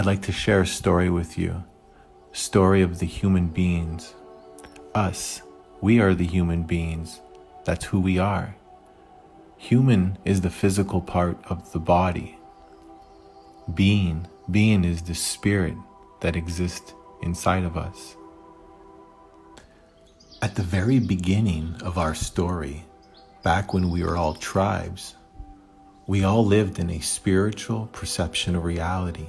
I'd like to share a story with you. Story of the human beings. Us. We are the human beings. That's who we are. Human is the physical part of the body. Being is the spirit that exists inside of us. At the very beginning of our story, back when we were all tribes, we all lived in a spiritual perception of reality.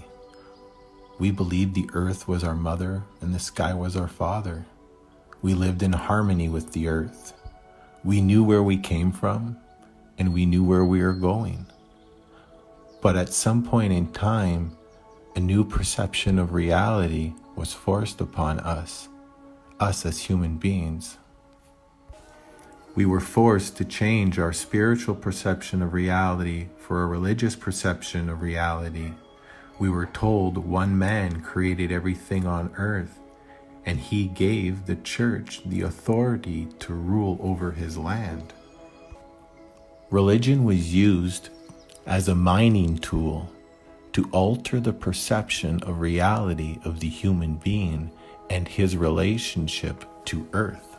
We believed the earth was our mother and the sky was our father. We lived in harmony with the earth. We knew where we came from and we knew where we were going. But at some point in time, a new perception of reality was forced upon us as human beings. We were forced to change our spiritual perception of reality for a religious perception of reality. We were told one man created everything on earth, and he gave the church the authority to rule over his land. Religion was used as a mining tool to alter the perception of reality of the human being and his relationship to earth.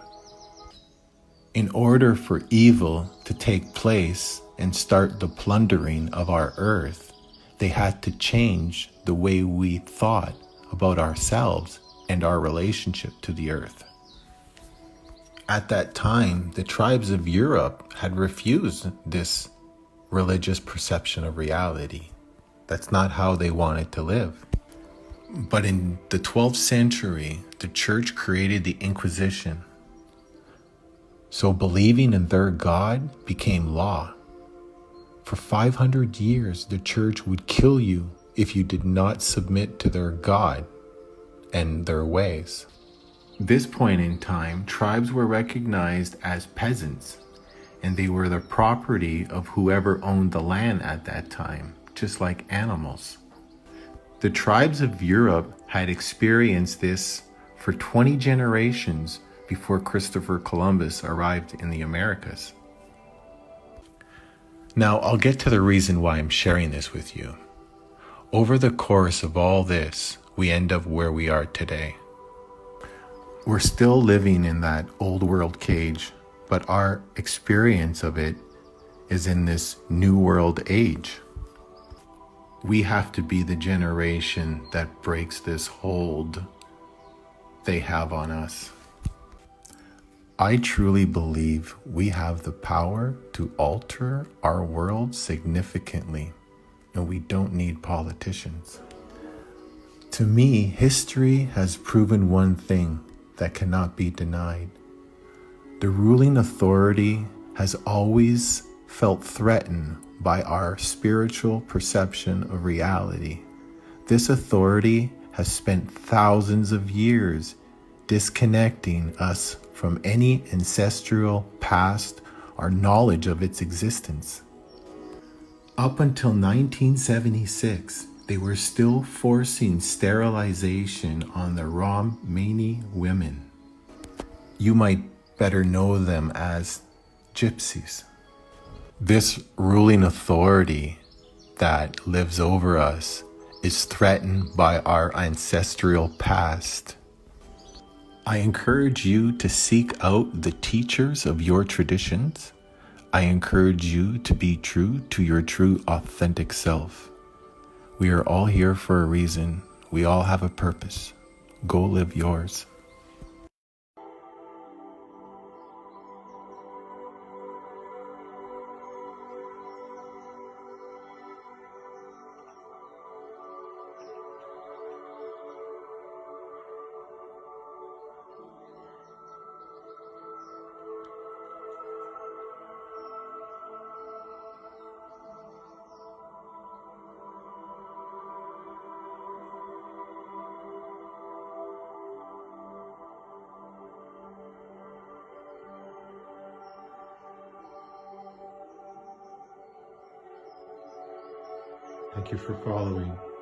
In order for evil to take place and start the plundering of our earth, they had to change the way we thought about ourselves and our relationship to the earth. At that time, the tribes of Europe had refused this religious perception of reality. That's not how they wanted to live. But in the 12th century, the church created the Inquisition. So believing in their God became law. For 500 years, the church would kill you if you did not submit to their God and their ways. This point in time, tribes were recognized as peasants, and they were the property of whoever owned the land at that time, just like animals. The tribes of Europe had experienced this for 20 generations before Christopher Columbus arrived in the Americas. Now, I'll get to the reason why I'm sharing this with you. Over the course of all this, we end up where we are today. We're still living in that old world cage, but our experience of it is in this new world age. We have to be the generation that breaks this hold they have on us. I truly believe we have the power to alter our world significantly, and we don't need politicians. To me, history has proven one thing that cannot be denied. The ruling authority has always felt threatened by our spiritual perception of reality. This authority has spent thousands of years disconnecting us from any ancestral past or knowledge of its existence. Up until 1976, they were still forcing sterilization on the Romani women. You might better know them as gypsies. This ruling authority that lives over us is threatened by our ancestral past. I encourage you to seek out the teachers of your traditions. I encourage you to be true to your true, authentic self. We are all here for a reason. We all have a purpose. Go live yours. Thank you for following.